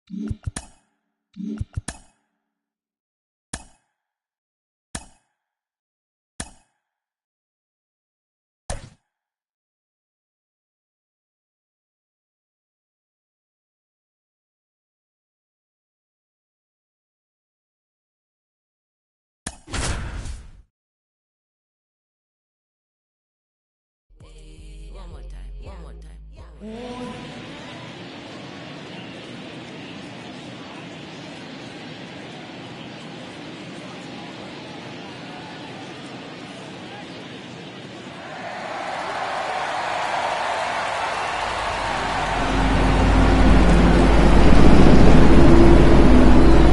One more time.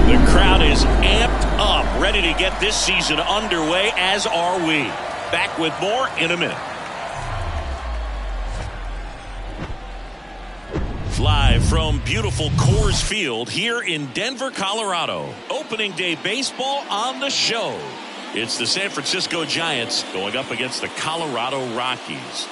The crowd is amped up, ready to get this season underway, as are we. Back with more in a minute. Live from beautiful Coors Field here in Denver, Colorado. Opening day baseball on the show. It's the San Francisco Giants going up against the Colorado Rockies.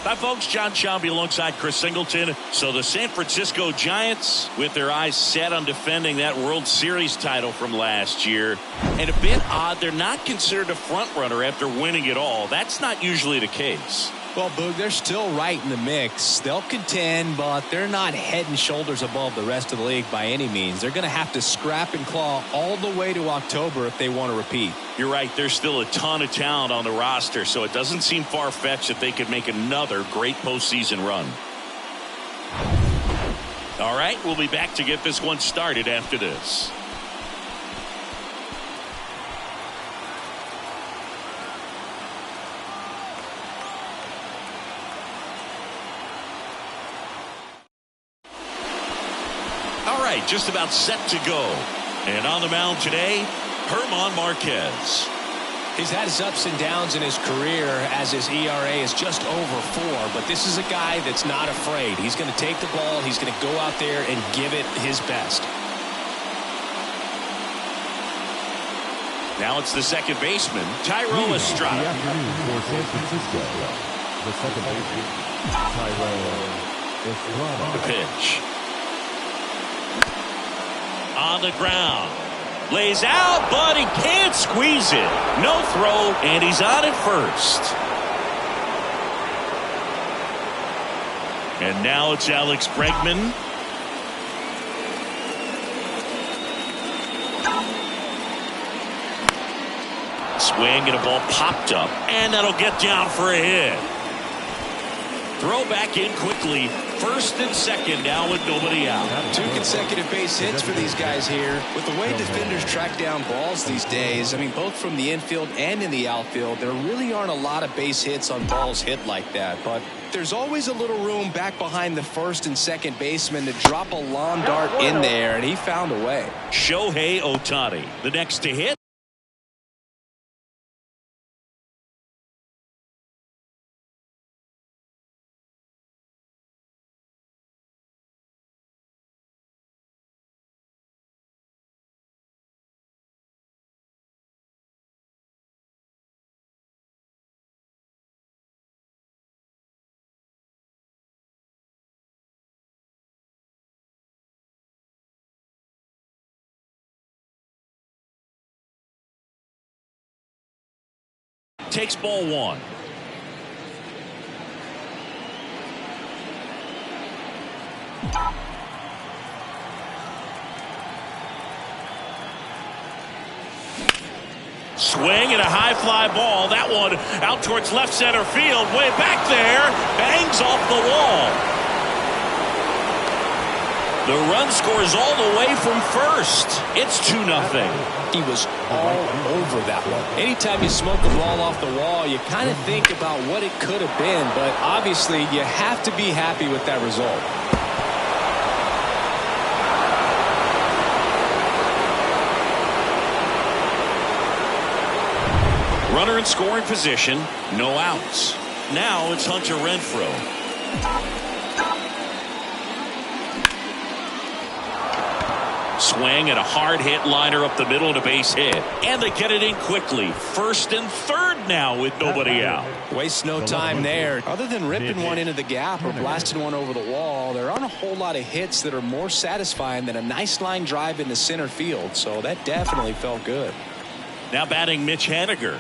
Hi, folks. John Schaumby alongside Chris Singleton. So the San Francisco Giants, with their eyes set on defending that World Series title from last year. And a bit odd, they're not considered a front runner after winning it all. That's not usually the case. Well, Boog, they're still right in the mix. They'll contend, but they're not head and shoulders above the rest of the league by any means. They're going to have to scrap and claw all the way to October if they want to repeat. You're right. There's still a ton of talent on the roster, so it doesn't seem far-fetched that they could make another great postseason run. All right, we'll be back to get this one started after this. Just about set to go. And on the mound today, Germán Marquez. He's had his ups and downs in his career as his ERA is just over 4. But this is a guy that's not afraid. He's going to take the ball. He's going to go out there and give it his best. Now it's the second baseman, Thairo Estrada. For San Francisco, the second baseman, Thairo Estrada. The pitch. On the ground. Lays out, but he can't squeeze it. No throw, and he's on at first. And now it's Alex Bregman. Swing and a ball popped up, and that'll get down for a hit. Throw back in quickly. First and second now with nobody out. 2 consecutive base hits for these guys here. With the way defenders track down balls these days, I mean, both from the infield and in the outfield, there really aren't a lot of base hits on balls hit like that. But there's always a little room back behind the first and second baseman to drop a lawn dart in there, and he found a way. Shohei Ohtani, the next to hit. Takes ball 1. Swing and a high fly ball. That one out towards left center field. Way back there. Bangs off the wall. The run scores all the way from first. It's 2-0. He was all over that one. Anytime you smoke a ball off the wall, you kind of think about what it could have been, but obviously you have to be happy with that result. Runner in scoring position, no outs. Now it's Hunter Renfroe. Swing and a hard hit liner up the middle and a base hit. And they get it in quickly. First and third now with nobody out. Waste no time there. Other than ripping one into the gap or blasting one over the wall, there aren't a whole lot of hits that are more satisfying than a nice line drive into center field. So that definitely felt good. Now batting Mitch Haniger.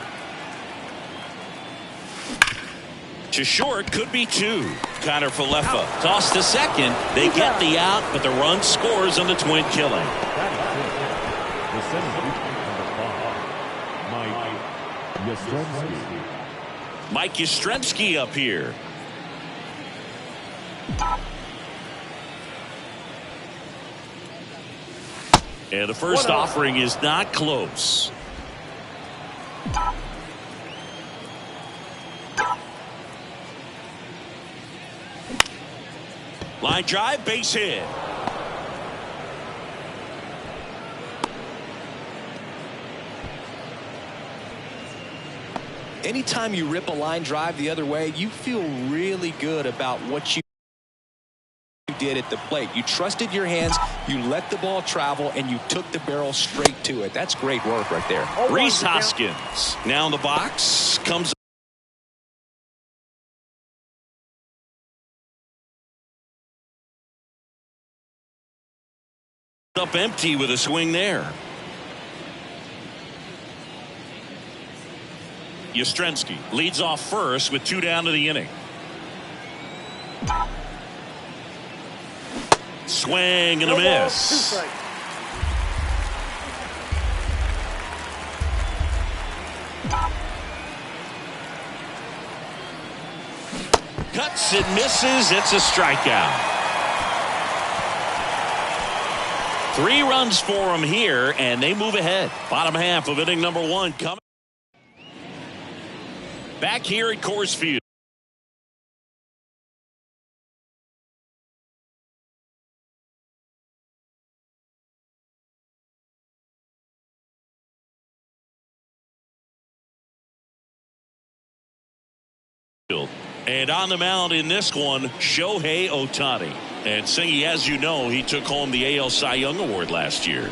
To short, could be two. Connor Falefa tossed to second. They get the out, but the run scores on the twin killing. The center fielder, number 5, Mike Yastrzemski up here. And the first offering is not close. Line drive, base hit. Anytime you rip a line drive the other way, you feel really good about what you did at the plate. You trusted your hands, you let the ball travel, and you took the barrel straight to it. That's great work right there. Rhys Hoskins now in the box. Comes up empty with a swing there. Yastrzemski leads off first with 2 down to the inning. Swing and a miss. Cuts and misses. It's a strikeout. 3 runs for him here, and they move ahead. Bottom half of inning number 1 coming. Back here at Coors Field. And on the mound in this one, Shohei Ohtani. And Singy, as you know, he took home the AL Cy Young Award last year.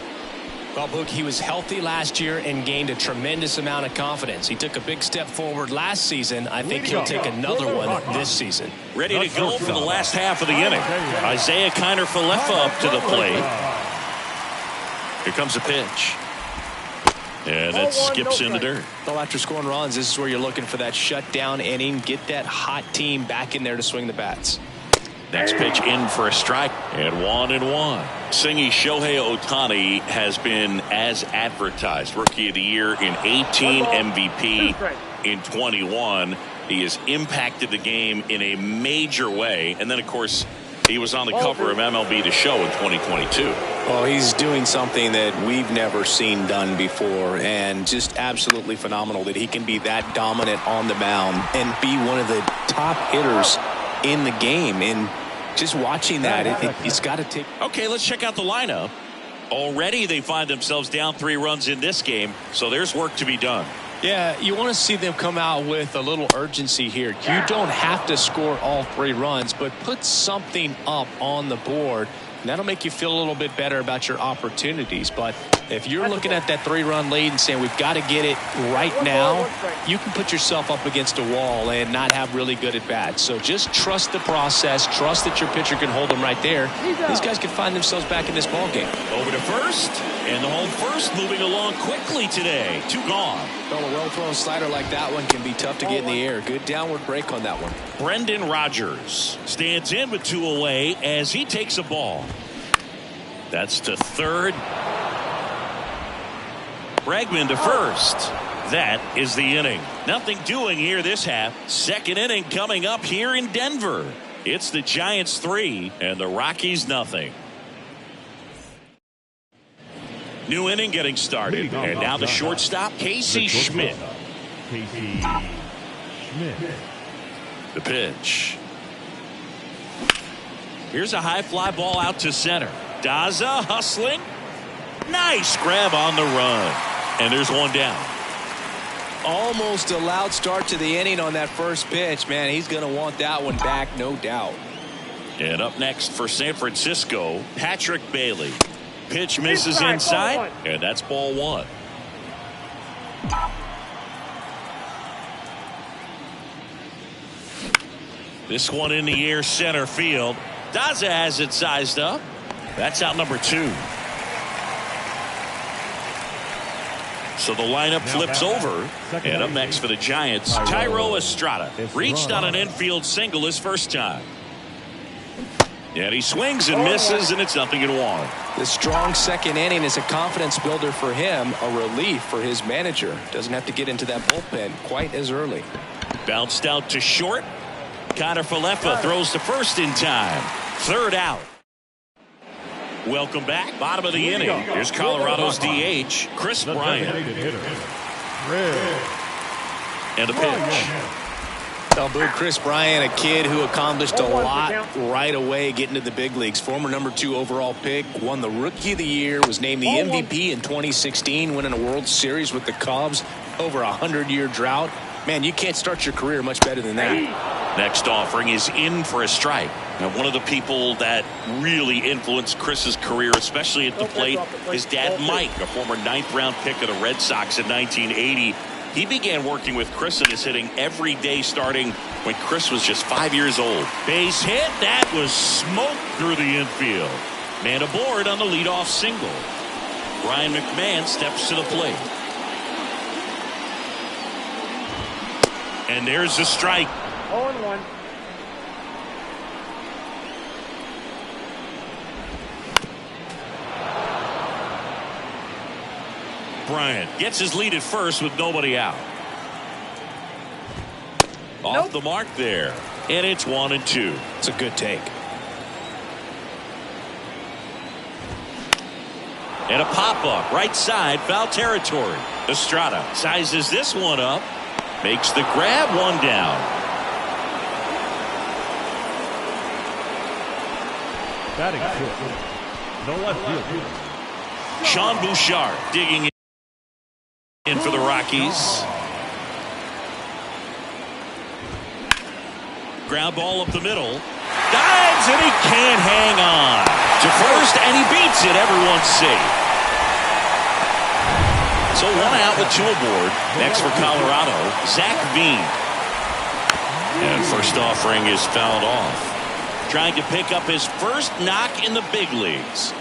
Well, Book, he was healthy last year and gained a tremendous amount of confidence. He took a big step forward last season. I think he'll take another one this season. Ready to go for the last half of the inning. Isaiah Kiner Falefa up to the plate. Here comes a pitch. And that skips in the dirt. Well, after scoring runs, this is where you're looking for that shutdown inning. Get that hot team back in there to swing the bats. Next pitch in for a strike. And 1-1. Singy, Shohei Ohtani has been as advertised. Rookie of the Year in 18, MVP in 21. He has impacted the game in a major way. And then, of course, he was on the cover of MLB The Show in 2022. Well, he's doing something that we've never seen done before, and just absolutely phenomenal that he can be that dominant on the mound and be one of the top hitters in the game. And just watching that, it's got to take. Okay, let's check out the lineup. Already they find themselves down 3 runs in this game, so there's work to be done. Yeah, you want to see them come out with a little urgency here. You don't have to score all 3 runs, but put something up on the board. And that'll make you feel a little bit better about your opportunities. But if you're looking at that 3-run lead and saying we've got to get it right now, you can put yourself up against a wall and not have really good at bats. So just trust the process. Trust that your pitcher can hold them right there. These guys can find themselves back in this ball game. Over to first, and the home first moving along quickly today. 2 gone. Well, a well-thrown slider like that one can be tough to get in the air. Good downward break on that one. Brendan Rodgers stands in with 2 away as he takes a ball. That's to third. Bregman to first. That is the inning. Nothing doing here this half. Second inning coming up here in Denver. It's the Giants 3 and the Rockies nothing. New inning getting started. And now the shortstop, Casey Schmidt. The pitch. Here's a high fly ball out to center. Daza hustling. Nice grab on the run. And there's 1 down. Almost a loud start to the inning on that first pitch. Man, he's going to want that one back, no doubt. And up next for San Francisco, Patrick Bailey. Pitch misses inside, and that's ball one. This one in the air center field. Daza has it sized up. That's out number 2. So the lineup flips over. And up next for the Giants, Tyro Estrada. Reached on an infield single his first time. And he swings and misses, and it's 0-1. The strong second inning is a confidence builder for him, a relief for his manager. Doesn't have to get into that bullpen quite as early. Bounced out to short. Connor Falefa throws to first in time. Third out. Welcome back. Bottom of the inning. Here's Colorado's DH, Chris Bryant. And a pitch. Well, Boo, Chris Bryant, a kid who accomplished a lot right away getting to the big leagues. Former number 2 overall pick, won the Rookie of the Year, was named the MVP in 2016, winning a World Series with the Cubs over a 100-year drought. Man, you can't start your career much better than that. Next offering is in for a strike. Now, one of the people that really influenced Chris's career, especially at the plate, his dad Mike, a former 9th-round pick of the Red Sox in 1980. He began working with Chris and is hitting every day starting when Chris was just 5 years old. Base hit. That was smoked through the infield. Man aboard on the leadoff single. Brian McMahon steps to the plate. And there's a strike. 0-1. Bryant gets his lead at first with nobody out. Off the mark there. And it's 1-2. It's a good take. And a pop-up right side, foul territory. Estrada sizes this one up. Makes the grab, one down. Batting fifth. The left field. Sean Bouchard digging in for the Rockies. Ground ball up the middle. Dives, and he can't hang on. To first, and he beats it. Everyone's safe. So 1 out with 2 aboard. Next for Colorado, Zach Veen. And first offering is fouled off. Trying to pick up his first knock in the big leagues.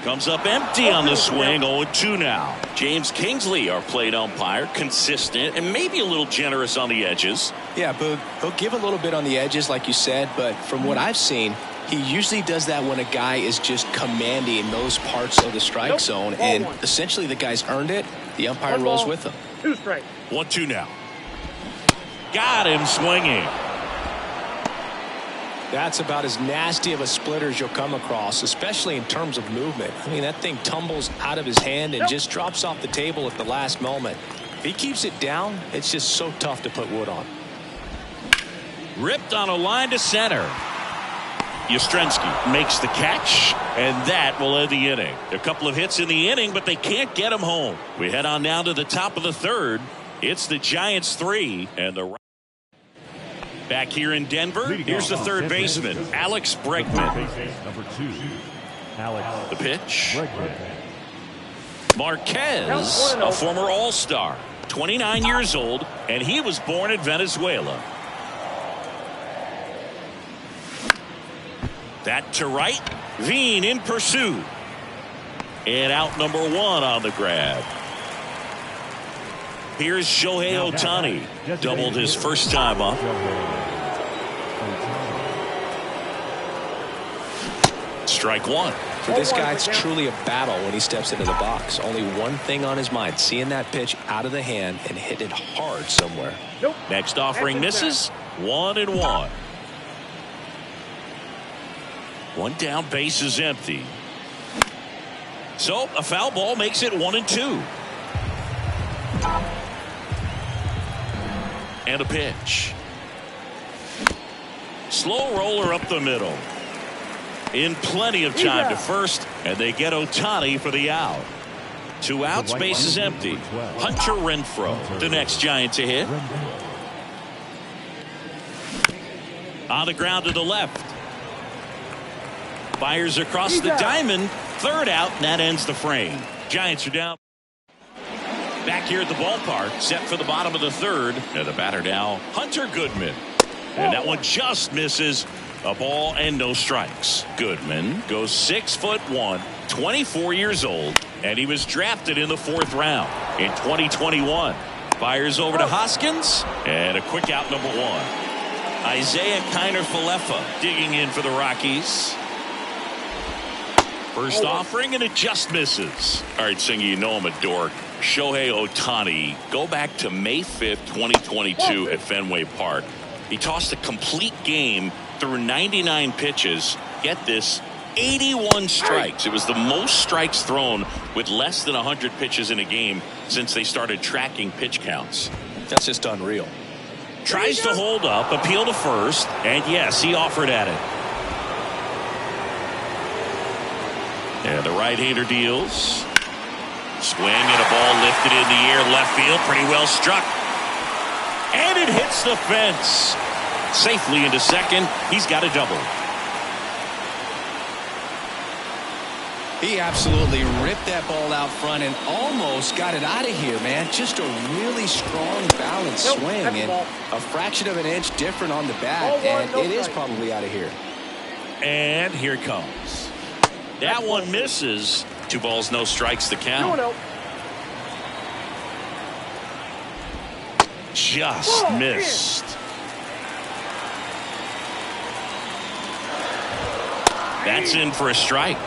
Comes up empty on the swing. 0-2 now. James Kingsley, our plate umpire, consistent and maybe a little generous on the edges. Yeah, Boog, he'll give a little bit on the edges, like you said, but from what I've seen, he usually does that when a guy is just commanding those parts of the strike zone, and essentially the guy's earned it. The umpire rolls with him. 2 strikes. 1-2 now. Got him swinging. That's about as nasty of a splitter as you'll come across, especially in terms of movement. I mean, that thing tumbles out of his hand and just drops off the table at the last moment. If he keeps it down, it's just so tough to put wood on. Ripped on a line to center. Yastrzemski makes the catch, and that will end the inning. A couple of hits in the inning, but they can't get him home. We head on down to the top of the third. It's the Giants 3 and the back here in Denver. Here's the third baseman, Alex Bregman. Number 2, Alex. The pitch. Bregman. Marquez, a former All-Star, 29 years old, and he was born in Venezuela. That to right. Veen in pursuit. And out number 1 on the grab. Here's Shohei Ohtani. Doubled his first time up. Strike 1. For this guy, it's truly a battle when he steps into the box. Only one thing on his mind, seeing that pitch out of the hand and hit it hard somewhere. Next offering misses. 1-1. One down, base is empty. So a foul ball makes it 1-2. And a pitch. Slow roller up the middle. In plenty of time to first, and they get Ohtani for the out. 2 outs, base is empty. Hunter Renfroe, the next Giant to hit. On the ground to the left. Fires across the diamond. Third out, and that ends the frame. Giants are down. Back here at the ballpark, set for the bottom of the third. And the batter now, Hunter Goodman. And that one just misses. A ball and no strikes. Goodman goes 6'1", 24 years old, and he was drafted in the 4th round in 2021. Fires over to Hoskins, and a quick out, number 1. Isaiah Kiner-Falefa digging in for the Rockies. First offering, and it just misses. All right, Singer, you know I'm a dork. Shohei Ohtani, go back to May 5th, 2022 at Fenway Park. He tossed a complete game through 99 pitches. Get this, 81 strikes. It was the most strikes thrown with less than 100 pitches in a game since they started tracking pitch counts. That's just unreal. Tries to hold up, appeal to first, and yes, he offered at it. And the right-hander deals. Swing and a ball lifted in the air, left field, pretty well struck. And it hits the fence. Safely into second. He's got a double. He absolutely ripped that ball out front and almost got it out of here, man. Just a really strong balanced swing and a fraction of an inch different on the bat, and it is probably out of here. And here it comes. That one misses. 2 balls, no strikes, the count. Just missed. That's in for a strike.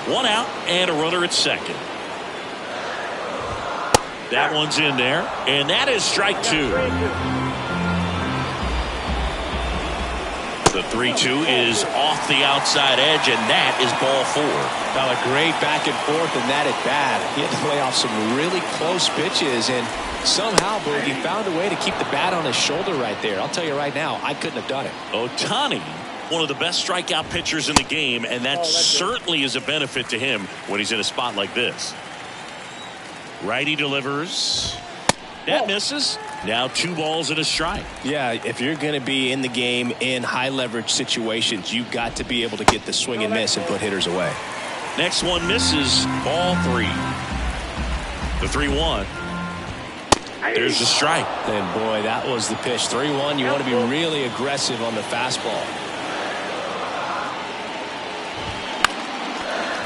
1 out and a runner at second. That one's in there, and that is strike 2. The 3-2 is off the outside edge, and that is ball 4. Now a great back and forth, and that at bat. He had to play off some really close pitches, and somehow, Boogie, found a way to keep the bat on his shoulder right there. I'll tell you right now, I couldn't have done it. Ohtani, one of the best strikeout pitchers in the game, and that certainly is a benefit to him when he's in a spot like this. Righty delivers. That misses. Now 2 balls and a strike. Yeah, if you're going to be in the game in high leverage situations, you've got to be able to get the swing and miss and put hitters away. Next one misses. Ball 3. The 3-1. There's the strike. And boy, that was the pitch. 3-1. You want to be really aggressive on the fastball.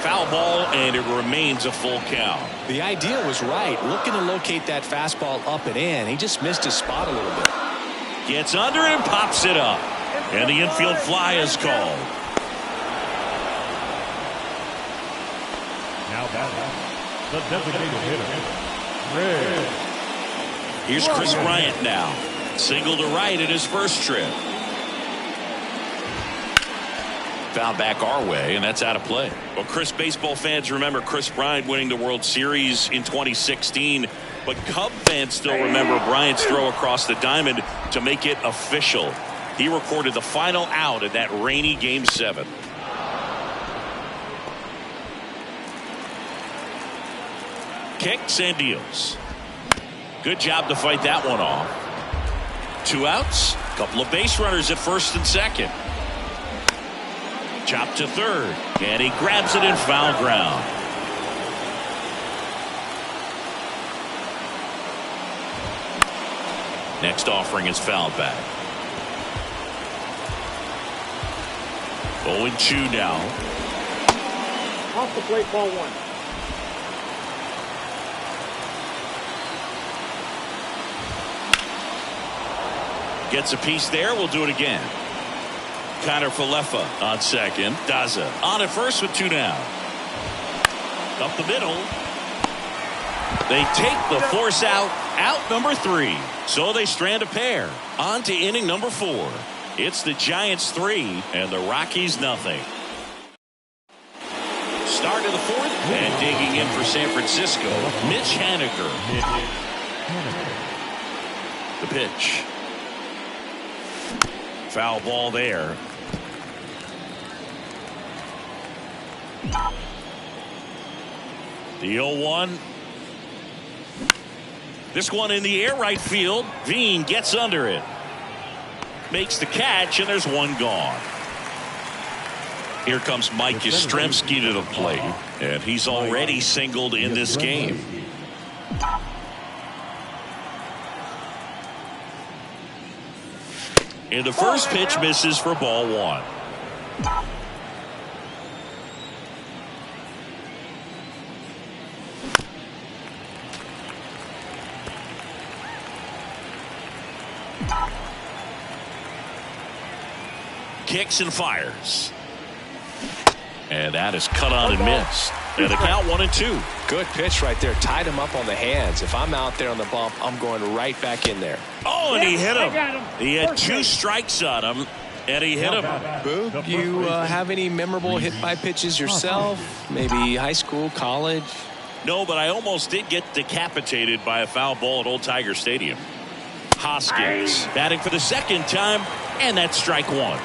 Foul ball, and it remains a full count. The idea was right. Looking to locate that fastball up and in. He just missed his spot a little bit. Gets under it and pops it up. And the infield fly is called. Now batting, the designated hitter, Red. Here's Chris Bryant now. Single to right at his first trip. Foul back our way, and that's out of play. Well, Chris, baseball fans remember Chris Bryant winning the World Series in 2016, but Cub fans still remember Bryant's throw across the diamond to make it official. He recorded the final out in that rainy Game 7. Kicks and deals. Good job to fight that one off. 2 outs, couple of base runners at first and second. Chop to third, and he grabs it in foul ground. Next offering is fouled back. 0-2 now. Off the plate, ball 1. Gets a piece there. We'll do it again. Kiner-Falefa on second. Daza on at first with 2 down. Up the middle. They take the force out. Out number 3. So they strand a pair. On to inning number 4. It's the Giants 3 and the Rockies nothing. Start of the 4th and digging in for San Francisco, Mitch Haniger. The pitch. Foul ball there. The 0-1. This one in the air right field. Veen gets under it. Makes the catch, and there's one gone. Here comes Mike Yastrzemski to the plate, and he's already singled in this game. And the first pitch misses for ball one. Kicks and fires. And that is cut on and missed. And the count 1-2. Good pitch right there. Tied him up on the hands. If I'm out there on the bump, I'm going right back in there. Oh, and he hit him. He had 2 strikes on him, and he hit him. Boog, you have any memorable hit by pitches yourself? Maybe high school, college? No, but I almost did get decapitated by a foul ball at Old Tiger Stadium. Hoskins batting for the second time, and that's strike 1.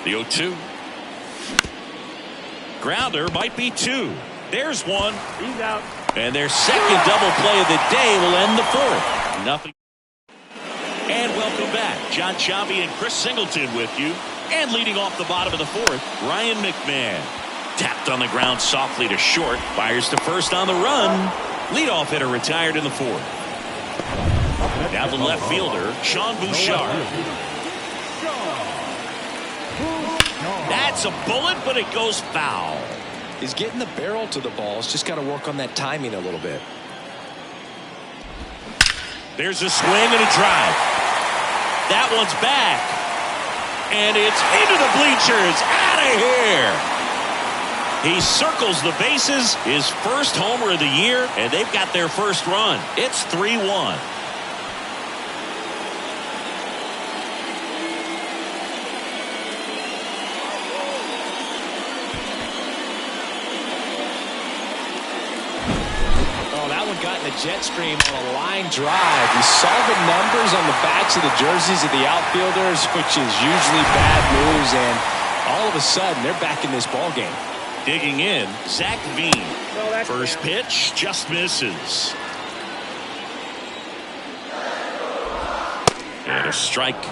The 0-2. Grounder might be 2. There's 1. He's out. And their second double play of the day will end the 4th. Nothing. And welcome back. John Sciambi and Chris Singleton with you. And leading off the bottom of the 4th, Ryan McMahon. Tapped on the ground softly to short. Fires to first on the run. Leadoff hitter retired in the 4th. Now the left fielder, Sean Bouchard. That's a bullet, but it goes foul. He's getting the barrel to the ball. He's just got to work on that timing a little bit. There's a swing and a drive. That one's back. And it's into the bleachers. Out of here. He circles the bases. His first homer of the year, and they've got their first run. It's 3-1. Got in the jet stream on a line drive. You saw the numbers on the backs of the jerseys of the outfielders, which is usually bad news, and all of a sudden they're back in this ball game. Digging in, Zach Veen. First pitch just misses. And a strike.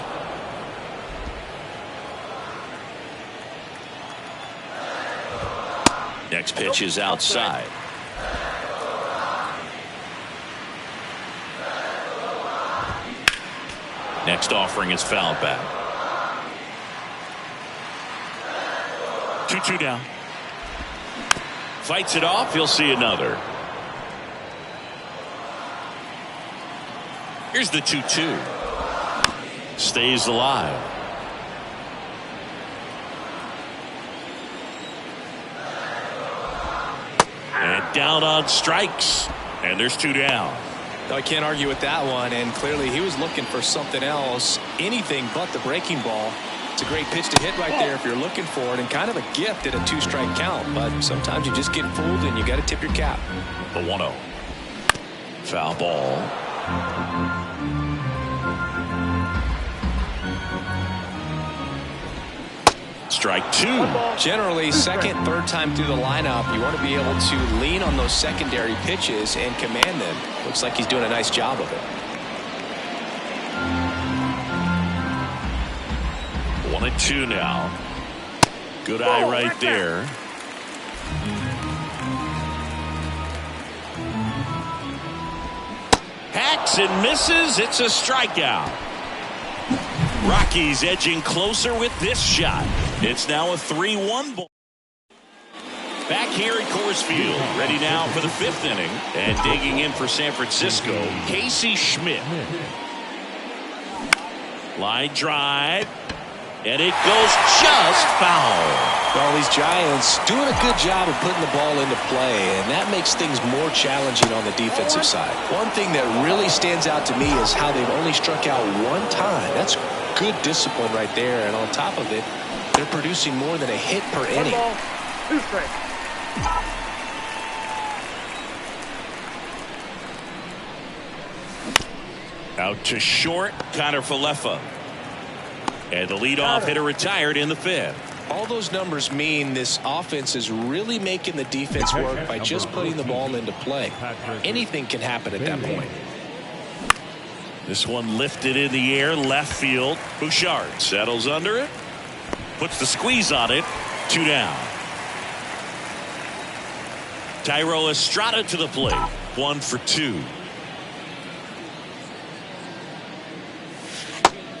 Next pitch is outside. Next offering is fouled back. 2-2 down. Fights it off. He'll see another. Here's the 2-2. Stays alive. And down on strikes. And there's 2 down. I can't argue with that one, and clearly he was looking for something else, anything but the breaking ball. It's a great pitch to hit right there if you're looking for it, and kind of a gift at a 2-strike count, but sometimes you just get fooled and you got to tip your cap. The 1-0. Foul ball. Strike 2. Generally, second, third time through the lineup, you want to be able to lean on those secondary pitches and command them. Looks like he's doing a nice job of it. 1-2 now. Good eye right there. Hacks and misses. It's a strikeout. Rockies edging closer with this shot. It's now a 3-1 ball. Back here at Coors Field, ready now for the 5th inning, and digging in for San Francisco, Casey Schmidt. Line drive, and it goes just foul. Well, these Giants doing a good job of putting the ball into play, and that makes things more challenging on the defensive side. One thing that really stands out to me is how they've only struck out 1 time. That's good discipline right there, and on top of it, they're producing more than a hit per inning. 2 strikes. Out to short, Connor Falefa. And the leadoff hitter retired in the 5th. All those numbers mean this offense is really making the defense work by just putting the ball into play. Anything can happen at that point. This one lifted in the air, left field. Bouchard settles under it, puts the squeeze on it. 2 down. Tyro Estrada to the plate. 1 for 2.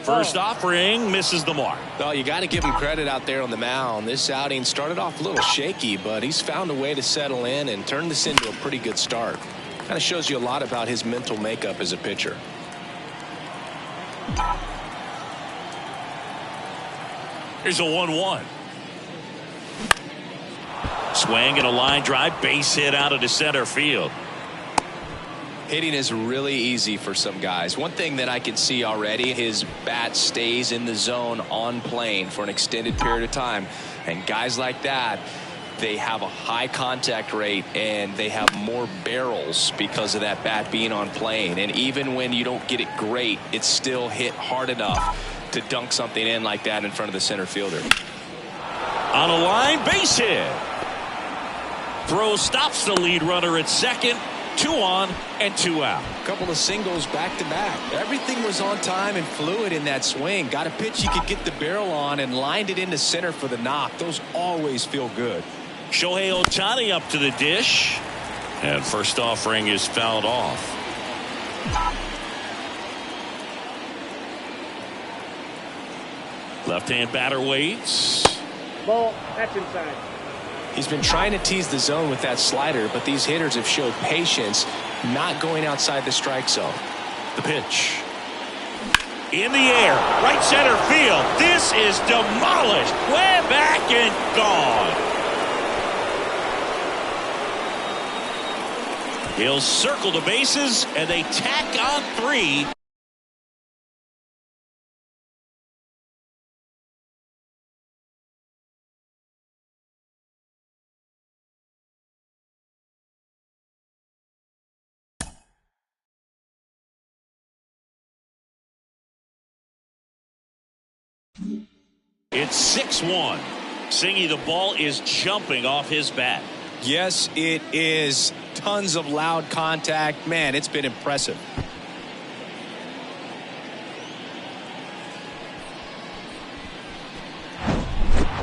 First offering misses the mark. Well, you got to give him credit out there on the mound. This outing started off a little shaky, but he's found a way to settle in and turn this into a pretty good start. Kind of shows you a lot about his mental makeup as a pitcher. Here's a 1-1. Swing and a line drive, base hit out into center field. Hitting is really easy for some guys. One thing that I can see already, his bat stays in the zone on plane for an extended period of time. And guys like that, they have a high contact rate and they have more barrels because of that bat being on plane. And even when you don't get it great, it's still hit hard enough to dunk something in like that in front of the center fielder. On a line, base hit. Throw stops the lead runner at second. 2 on and 2 out. A couple of singles back to back. Everything was on time and fluid in that swing. Got a pitch you could get the barrel on and lined it into center for the knock. Those always feel good. Shohei Ohtani up to the dish. And first offering is fouled off. Left-hand batter waits. Ball. That's inside. He's been trying to tease the zone with that slider, but these hitters have showed patience, not going outside the strike zone. The pitch. In the air, right center field. This is demolished. Way back and gone. He'll circle the bases, and they tack on 3. It's 6-1. Singy, the ball is jumping off his bat. Yes, it is. Tons of loud contact. Man, it's been impressive.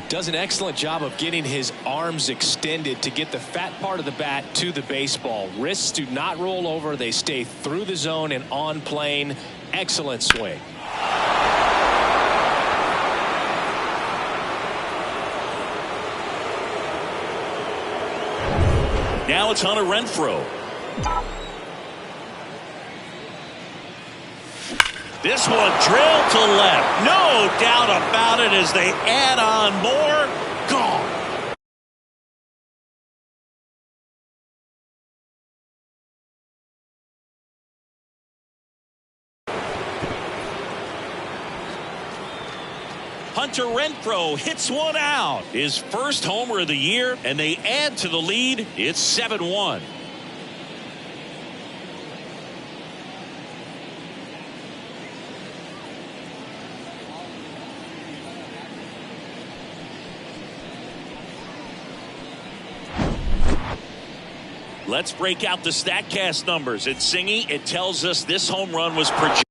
Does an excellent job of getting his arms extended to get the fat part of the bat to the baseball. Wrists do not roll over. They stay through the zone and on plane. Excellent swing. Now it's Hunter Renfroe. This one drilled to left. No doubt about it as they add on more. Gone. Hunter Renfroe hits one out. His first homer of the year, and they add to the lead. It's 7-1. Let's break out the StatCast numbers. At Singy, it tells us this home run was projected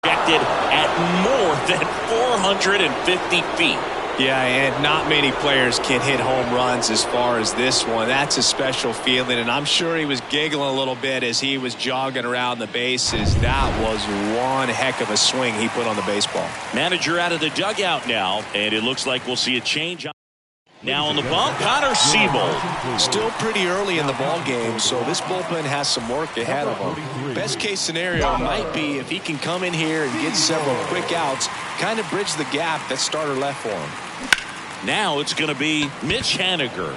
at more than 450 feet. Yeah, and not many players can hit home runs as far as this one. That's a special feeling, and I'm sure he was giggling a little bit as he was jogging around the bases. That was one heck of a swing he put on the baseball. Manager out of the dugout now, and it looks like we'll see a change. Now on the bump, Connor Siebold. Still pretty early in the ball game, so this bullpen has some work ahead of him. Best case scenario might be if he can come in here and get several quick outs, kind of bridge the gap that starter left for him. Now it's going to be Mitch Haniger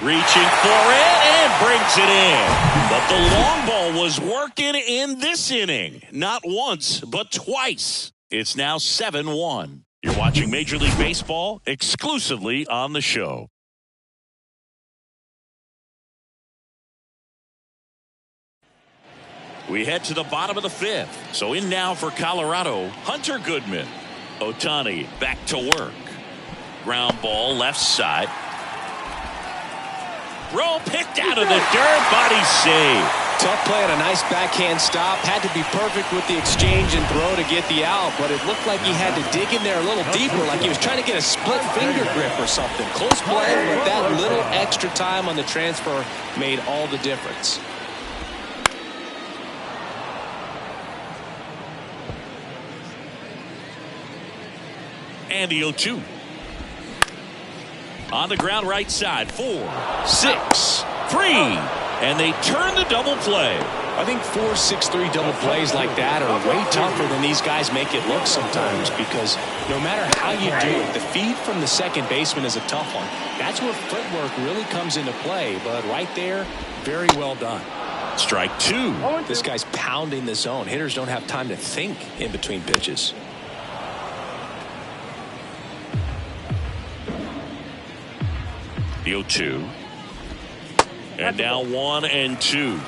reaching for it and brings it in. But the long ball was working in this inning. Not once, but twice. It's now 7-1. You're watching Major League Baseball exclusively on the show. We head to the bottom of the 5th. So in now for Colorado, Hunter Goodman. Ohtani back to work. Ground ball left side. Throw picked out of the dirt. Body save. Tough play and a nice backhand stop. Had to be perfect with the exchange and throw to get the out, but it looked like he had to dig in there a little deeper, like he was trying to get a split finger grip or something. Close play, but that little extra time on the transfer made all the difference. And the 0-2. On the ground right side. 4, 6, 3. And they turn the double play. I think 4-6-3 double plays like that are way tougher than these guys make it look sometimes, because no matter how you do it, the feed from the second baseman is a tough one. That's where footwork really comes into play. But right there, very well done. Strike 2. This guy's pounding the zone. Hitters don't have time to think in between pitches. The 0-2. And now 1 and 2.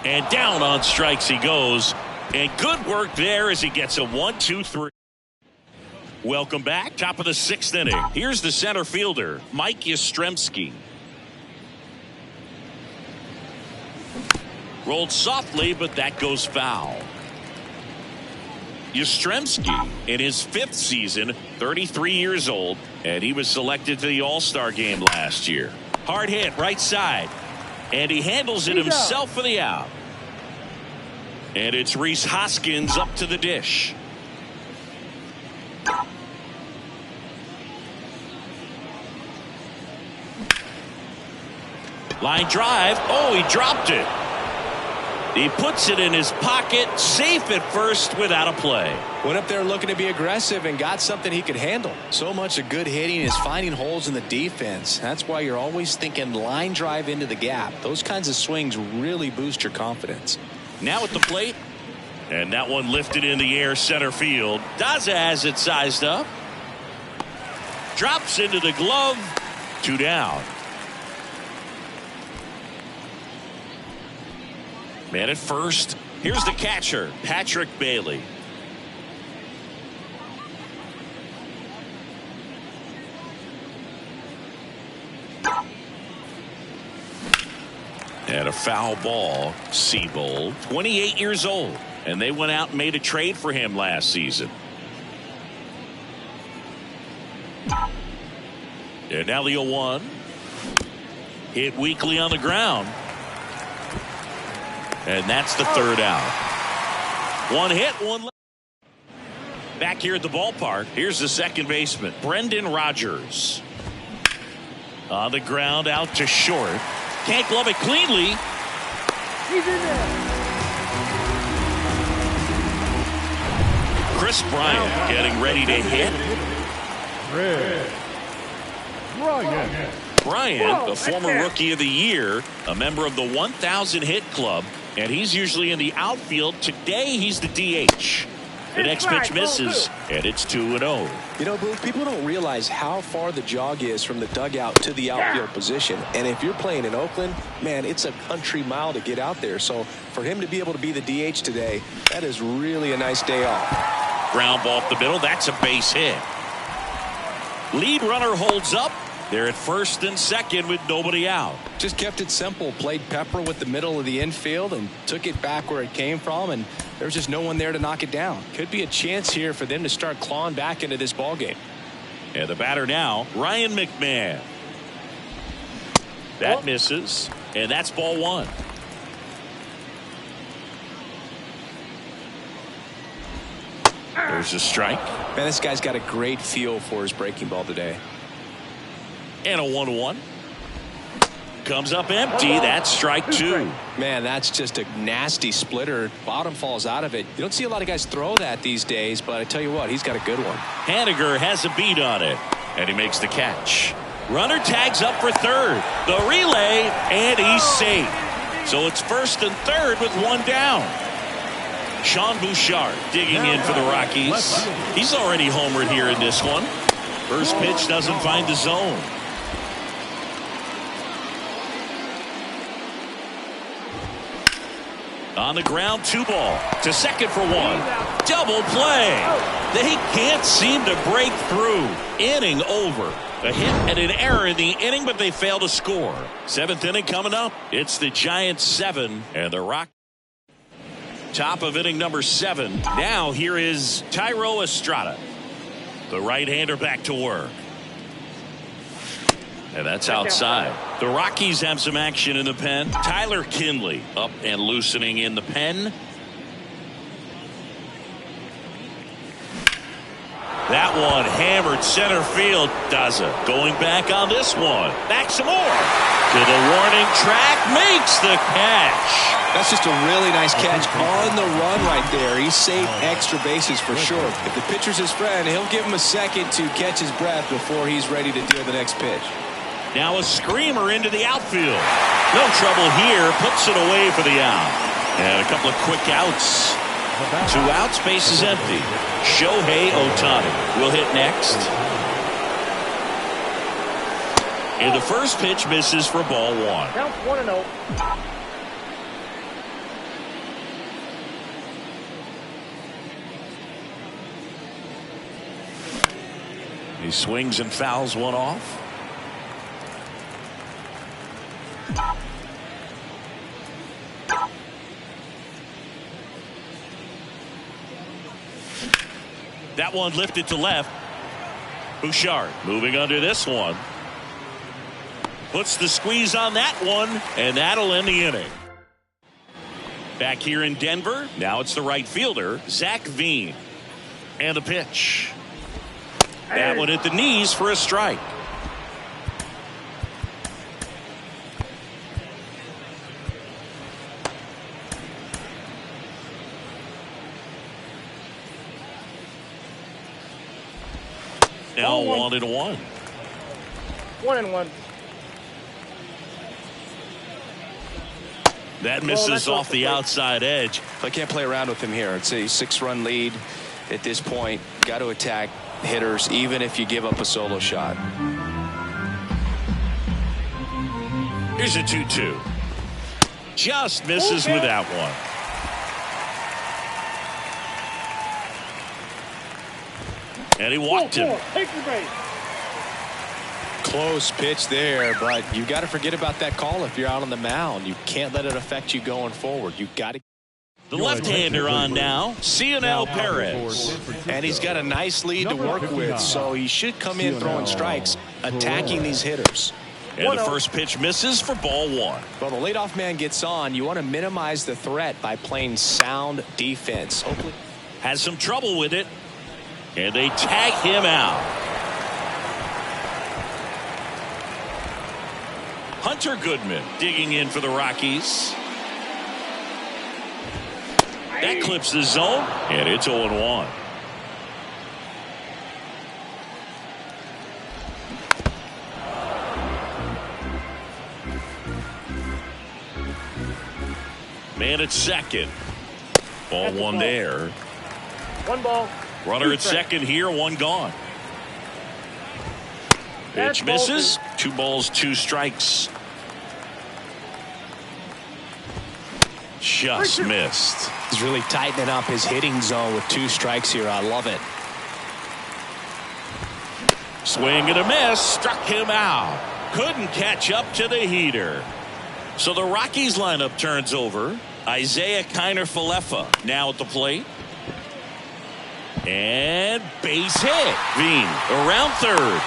And down on strikes he goes. And good work there as he gets a 1-2-3. Welcome back. Top of the 6th inning. Here's the center fielder, Mike Yastrzemski. Rolled softly, but that goes foul. Yastrzemski in his 5th season, 33 years old, and he was selected to the All-Star game last year. Hard hit right side, and he handles it himself for the out. And it's Rhys Hoskins up to the dish. Line drive. Oh, he dropped it. He puts it in his pocket, safe at first without a play. Went up there looking to be aggressive and got something he could handle. So much of good hitting is finding holes in the defense. That's why you're always thinking line drive into the gap. Those kinds of swings really boost your confidence. Now at the plate. And that one lifted in the air center field. Daza has it sized up. Drops into the glove. 2 down. Man at first. Here's the catcher, Patrick Bailey. And a foul ball. Seabold, 28 years old. And they went out and made a trade for him last season. And now the 0-1. Hit weakly on the ground. And that's the 3rd out. 1 hit, 1 left. Back here at the ballpark, here's the second baseman, Brendan Rodgers. On the ground, out to short. Can't glove it cleanly. He's in there. Chris Bryant getting ready to hit. Bryant, a former Rookie of the Year, a member of the 1,000 hit club, and he's usually in the outfield. Today, he's the DH. The next pitch misses, and it's 2-0. You know, Booth, people don't realize how far the jog is from the dugout to the outfield position. And if you're playing in Oakland, man, it's a country mile to get out there. So for him to be able to be the DH today, that is really a nice day off. Ground ball up the middle. That's a base hit. Lead runner holds up. They're at first and second with nobody out. Just kept it simple. Played pepper with the middle of the infield and took it back where it came from. And there was just no one there to knock it down. Could be a chance here for them to start clawing back into this ball game. And the batter now, Ryan McMahon. That misses. And that's ball 1. There's a strike. Man, this guy's got a great feel for his breaking ball today. And a 1-1. Comes up empty. That's strike 2. Man, that's just a nasty splitter. Bottom falls out of it. You don't see a lot of guys throw that these days, but I tell you what, he's got a good one. Haniger has a beat on it, and he makes the catch. Runner tags up for third. The relay, and he's safe. So it's first and third with 1 down. Sean Bouchard digging in for the Rockies. He's already homered here in this one. First pitch doesn't find the zone. On the ground, 2 ball. To second for 1. Double play. They can't seem to break through. Inning over. A hit and an error in the inning, but they fail to score. 7th inning coming up. It's the Giants 7 and the Rockies. Top of inning number 7. Now here is Thairo Estrada. The right-hander back to work. And that's outside. The Rockies have some action in the pen. Tyler Kinley up and loosening in the pen. That one hammered center field. Daza going back on this one. Back some more. To the warning track. Makes the catch. That's just a really nice catch on the run right there. He saved extra bases for sure. If the pitcher's his friend, he'll give him a second to catch his breath before he's ready to deal the next pitch. Now a screamer into the outfield. No trouble here. Puts it away for the out. And a couple of quick outs. 2 outs, base is empty. Shohei Ohtani will hit next. And the first pitch misses for ball 1. Count 1-0. He swings and fouls one off. That one lifted to left. Bouchard moving under this one. Puts the squeeze on that one, and that'll end the inning. Back here in Denver, now it's the right fielder, Zach Veen. And the pitch. That one at the knees for a strike. Now 1-1. 1-1. That misses off the outside edge. I can't play around with him here. It's a 6-run lead at this point. Got to attack hitters even if you give up a solo shot. Here's a 2-2. Just misses with that one. And he walked him. Take the base. Close pitch there, but you got to forget about that call if you're out on the mound. You can't let it affect you going forward. You've got to. The left-hander on now, Cionel Perez. And he's got a nice lead to work with, so he should come in throwing strikes, attacking these hitters. And the first pitch misses for ball 1. Well, the leadoff man gets on. You want to minimize the threat by playing sound defense. Hopefully. Has some trouble with it. And they tag him out. Hunter Goodman digging in for the Rockies. That clips the zone, and it's 0-1. Man at second. Ball 1 there. 1 ball. Runner at second here, 1 gone. Pitch misses. 2 balls, 2 strikes. Just missed. He's really tightening up his hitting zone with 2 strikes here. I love it. Swing and a miss. Struck him out. Couldn't catch up to the heater. So the Rockies lineup turns over. Isaiah Kiner-Falefa now at the plate. And base hit. Veen around third.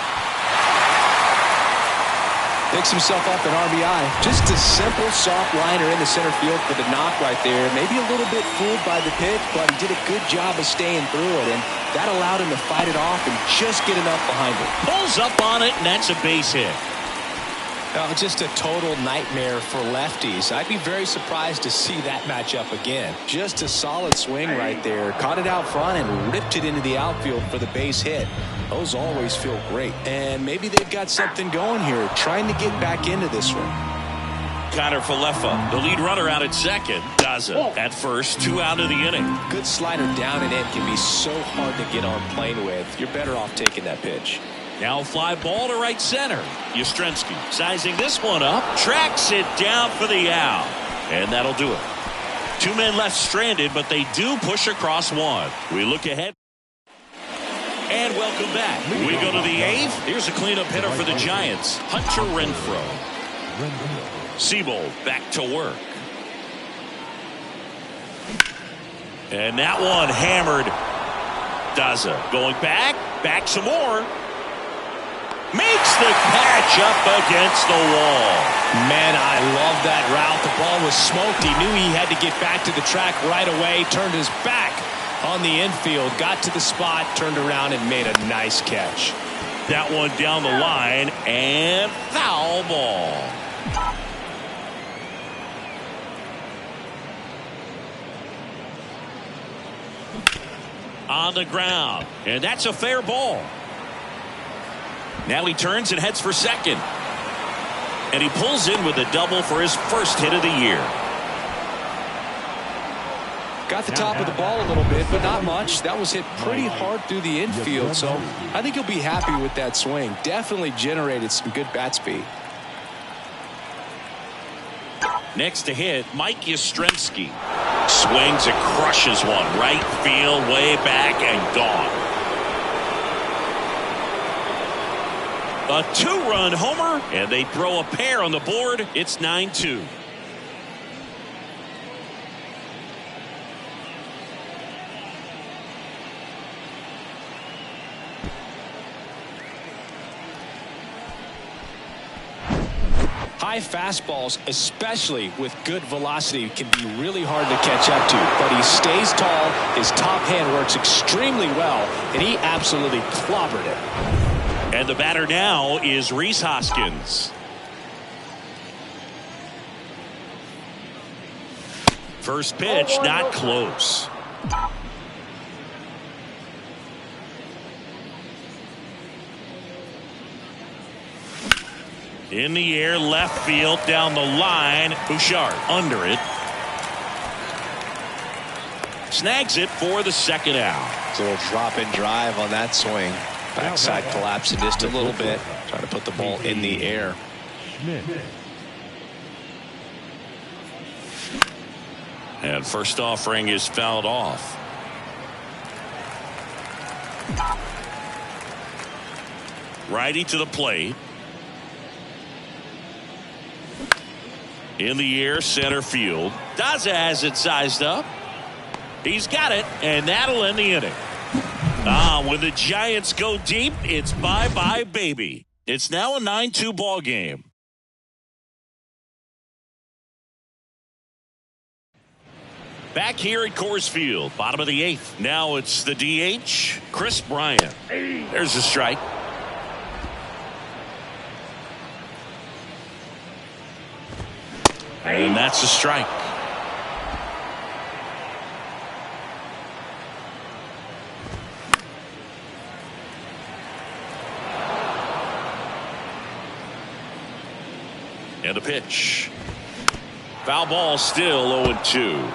Picks himself up an RBI. Just a simple soft liner in the center field for the knock right there. Maybe a little bit fooled by the pitch, but he did a good job of staying through it, and that allowed him to fight it off and just get enough behind it. Pulls up on it, and that's a base hit. Just a total nightmare for lefties. I'd be very surprised to see that matchup again. Just a solid swing right there. Caught it out front and ripped it into the outfield for the base hit. Those always feel great. And maybe they've got something going here, trying to get back into this one. Kiner-Falefa, the lead runner out at second. Daza at first, 2 out of the inning. Good slider down and in can be so hard to get on plane with. You're better off taking that pitch. Now fly ball to right center. Yastrzemski sizing this one up. Tracks it down for the out. And that'll do it. 2 men left stranded, but they do push across one. We look ahead. And welcome back. We go to the 8th. Here's a cleanup hitter for the Giants, Hunter Renfroe. Siebold back to work. And that one hammered. Daza going back some more. Makes the catch up against the wall. Man, I love that route. The ball was smoked. He knew he had to get back to the track right away. Turned his back on the infield. Got to the spot, turned around, and made a nice catch. That one down the line, and foul ball. On the ground, and that's a fair ball. Now he turns and heads for second, and he pulls in with a double for his first hit of the year. Got the top of the ball a little bit, but not much. That was hit pretty hard through the infield, so I think he'll be happy with that swing. Definitely generated some good bat speed. Next to hit, Mike Yastrzemski. Swings and crushes one. Right field, way back, and gone. A 2-run homer, and they throw a pair on the board. It's 9-2. High fastballs, especially with good velocity, can be really hard to catch up to. But he stays tall, his top hand works extremely well, and he absolutely clobbered it. And the batter now is Rhys Hoskins. First pitch, not close. In the air, left field, down the line. Bouchard under it. Snags it for the second out. It's a little drop and drive on that swing. Backside collapsing just a little bit. Trying to put the ball in the air. And first offering is fouled off. Righty to the plate. In the air, center field. Daza has it sized up. He's got it, and that'll end the inning. When the Giants go deep, it's bye-bye, baby. It's now a 9-2 ball game. Back here at Coors Field, bottom of the 8th. Now it's the DH, Chris Bryant. There's a strike. And that's a strike. And a pitch. Foul ball, still 0-2.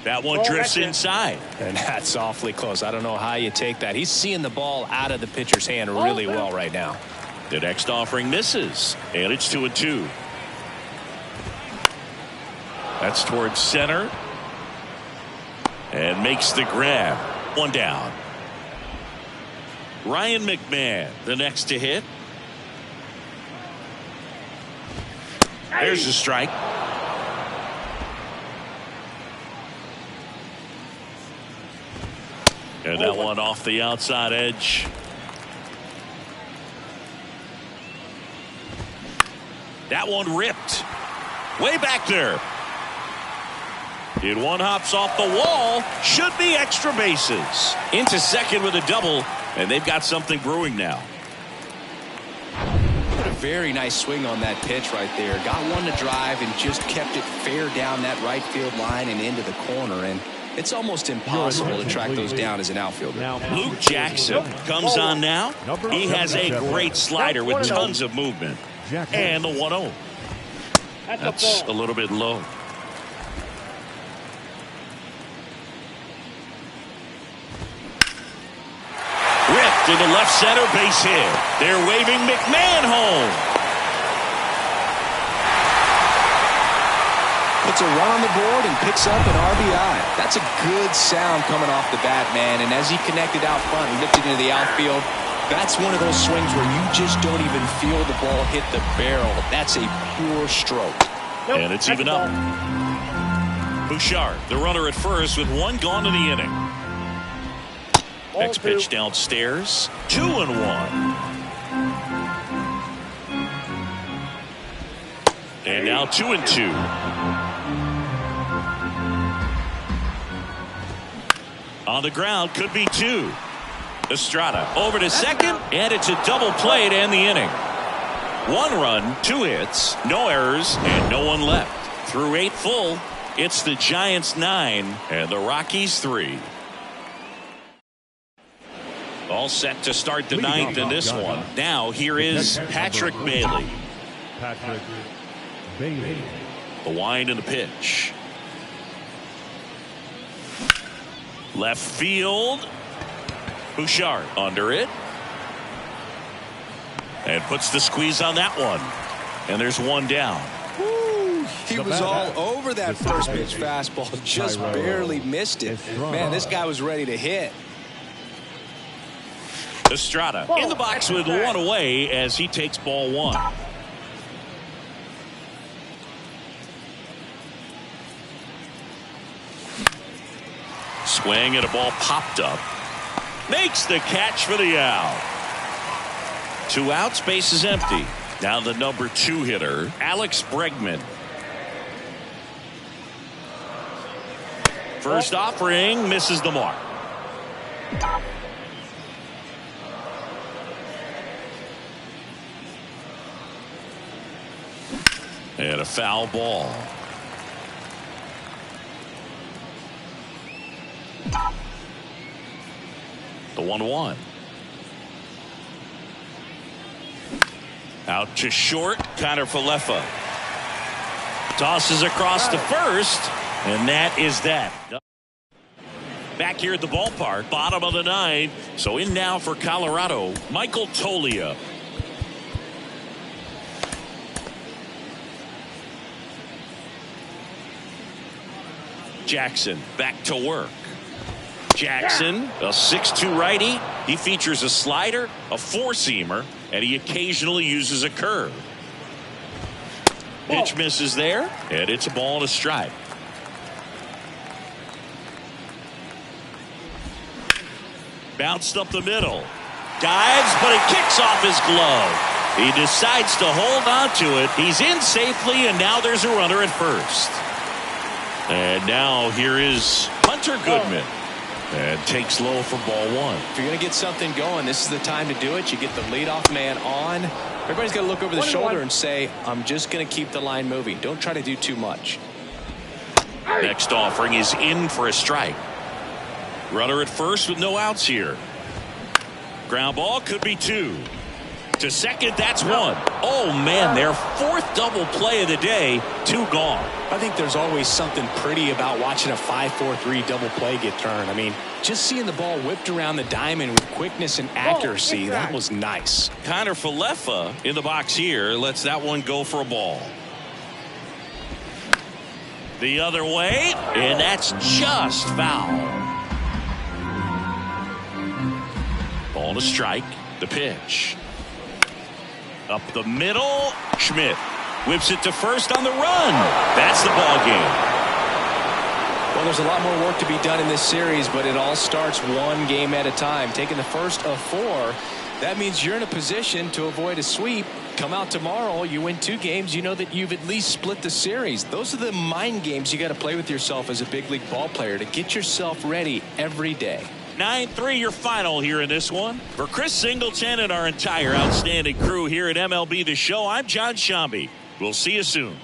That one drifts inside. And that's awfully close. I don't know how you take that. He's seeing the ball out of the pitcher's hand really well right now. The next offering misses, and it's 2-2. That's towards center. And makes the grab. One down. Ryan McMahon, the next to hit. There's a strike. And that one off the outside edge. That one ripped. Way back there. And one hops off the wall. Should be extra bases. Into second with a double. And they've got something brewing now. Put a very nice swing on that pitch right there. Got one to drive and just kept it fair down that right field line and into the corner. And it's almost impossible to track those down as an outfielder. Luke Jackson comes on now. He has a great slider with tons of movement. And the 1-0. That's a little bit low. Ripped into left center, base hit. They're waving McMahon home. puts a run on the board and picks up an RBI. That's a good sound coming off the bat, man. And as he connected out front and lifted into the outfield, that's one of those swings where you just don't even feel the ball hit the barrel. That's a pure stroke. Nope, and it's even up. Bouchard, the runner at first with one gone in the inning. Next pitch downstairs. 2-1. And now 2-2. On the ground, could be 2. Estrada over to second, and it's a double play to end the inning. 1 run, 2 hits, no errors, and no one left. Through 8 full, it's the Giants 9 and the Rockies 3. All set to start the 9th in this one. Now here is Patrick Bailey. Patrick Bailey. The wind and the pitch. Left field. Bouchard under it. And puts the squeeze on that one. And there's 1 down. He was all over that first pitch fastball. Just barely missed it. Man, this guy was ready to hit. Estrada in the box with 1 away as he takes ball 1. Swing and a ball popped up. Makes the catch for the out. 2 outs, base is empty. Now the number 2 hitter, Alex Bregman. First offering misses the mark. And a foul ball. The 1-1. Out to short, Connor Falefa. Tosses across to first, and that is that. Back here at the ballpark, bottom of the 9th. So in now for Colorado, Michael Toglia. Jackson back to work. Jackson, a 6'2" righty. He features a slider, a 4-seamer, and he occasionally uses a curve. Pitch misses there, and it's a ball and a strike. Bounced up the middle. Dives, but it kicks off his glove. He decides to hold on to it. He's in safely, and now there's a runner at first. And now here is Hunter Goodman. And takes low for ball 1. If you're going to get something going, this is the time to do it. You get the leadoff man on. Everybody's got to look over the shoulder and say, I'm just going to keep the line moving. Don't try to do too much. Next offering is in for a strike. Runner at first with no outs here. Ground ball could be 2. To second, that's 1. Oh, man, their 4th double play of the day. 2 gone. I think there's always something pretty about watching a 5-4-3 double play get turned. I mean, just seeing the ball whipped around the diamond with quickness and accuracy, that was nice. Connor Falefa in the box here lets that one go for a ball. The other way, and that's just foul. Ball to strike. The pitch. Up the middle, Schmidt whips it to first on the run. That's the ball game. Well, there's a lot more work to be done in this series, but it all starts 1 game at a time. Taking the first of 4, that means you're in a position to avoid a sweep. Come out tomorrow, you win 2 games, you know that you've at least split the series. Those are the mind games you got to play with yourself as a big league ball player to get yourself ready every day. 9-3 your final here in this one. For Chris Singleton and our entire outstanding crew here at MLB The Show, I'm John Shambi. We'll see you soon.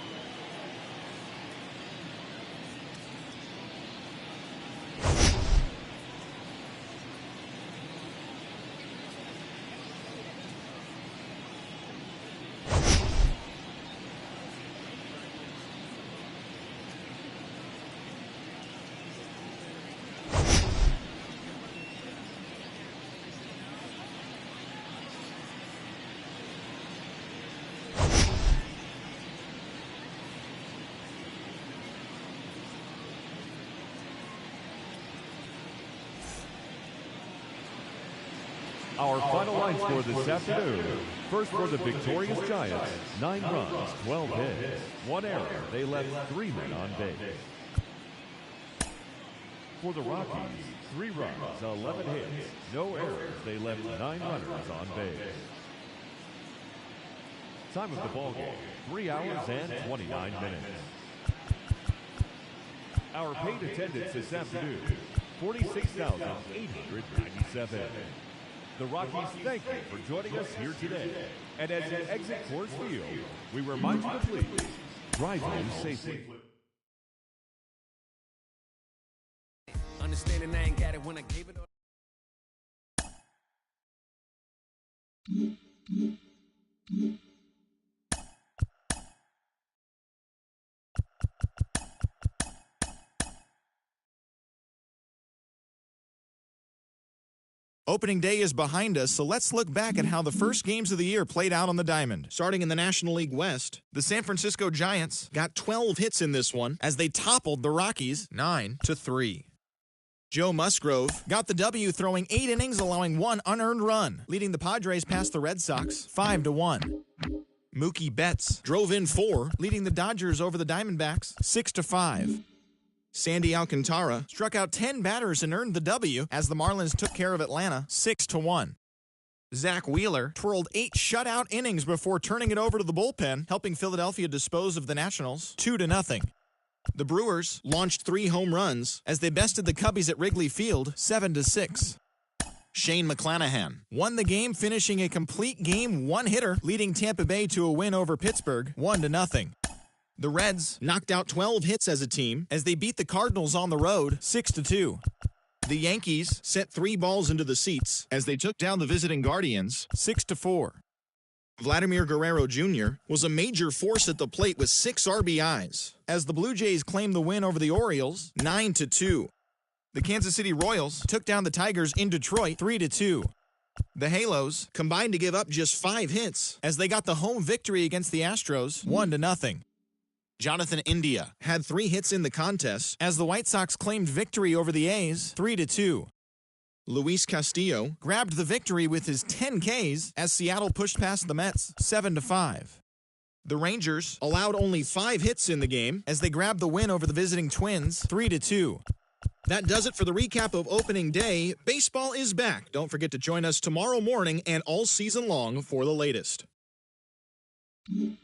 Our final line score this afternoon. First for the victorious Giants, 9 runs, 12 hits, 1 error. They left 3 men on base. For the Rockies, 3 runs, 11 hits, no errors. They left 9 runners on base. Time of the ball game, 3 hours and 29 minutes. Our paid attendance this afternoon, 46,897. The Rockies thank you for joining us here today. And as you exit Coors Field, we remind you to please drive home safely. Understanding I ain't got it when I gave it up. Opening day is behind us, so let's look back at how the first games of the year played out on the diamond. Starting in the National League West, the San Francisco Giants got 12 hits in this one as they toppled the Rockies 9-3. Joe Musgrove got the W, throwing 8 innings, allowing 1 unearned run, leading the Padres past the Red Sox 5-1. Mookie Betts drove in 4, leading the Dodgers over the Diamondbacks 6-5. Sandy Alcantara struck out 10 batters and earned the W as the Marlins took care of Atlanta 6-1. Zach Wheeler twirled 8 shutout innings before turning it over to the bullpen, helping Philadelphia dispose of the Nationals 2-0. The Brewers launched 3 home runs as they bested the Cubbies at Wrigley Field 7-6. Shane McClanahan won the game, finishing a complete game 1-hitter, leading Tampa Bay to a win over Pittsburgh 1-0. The Reds knocked out 12 hits as a team as they beat the Cardinals on the road 6-2. The Yankees sent 3 balls into the seats as they took down the visiting Guardians 6-4. Vladimir Guerrero Jr. was a major force at the plate with 6 RBIs as the Blue Jays claimed the win over the Orioles 9-2. The Kansas City Royals took down the Tigers in Detroit 3-2. The Halos combined to give up just 5 hits as they got the home victory against the Astros 1-0. Jonathan India had 3 hits in the contest as the White Sox claimed victory over the A's 3-2. Luis Castillo grabbed the victory with his 10 Ks as Seattle pushed past the Mets 7-5. The Rangers allowed only 5 hits in the game as they grabbed the win over the visiting Twins 3-2. That does it for the recap of opening day. Baseball is back. Don't forget to join us tomorrow morning and all season long for the latest. Mm-hmm.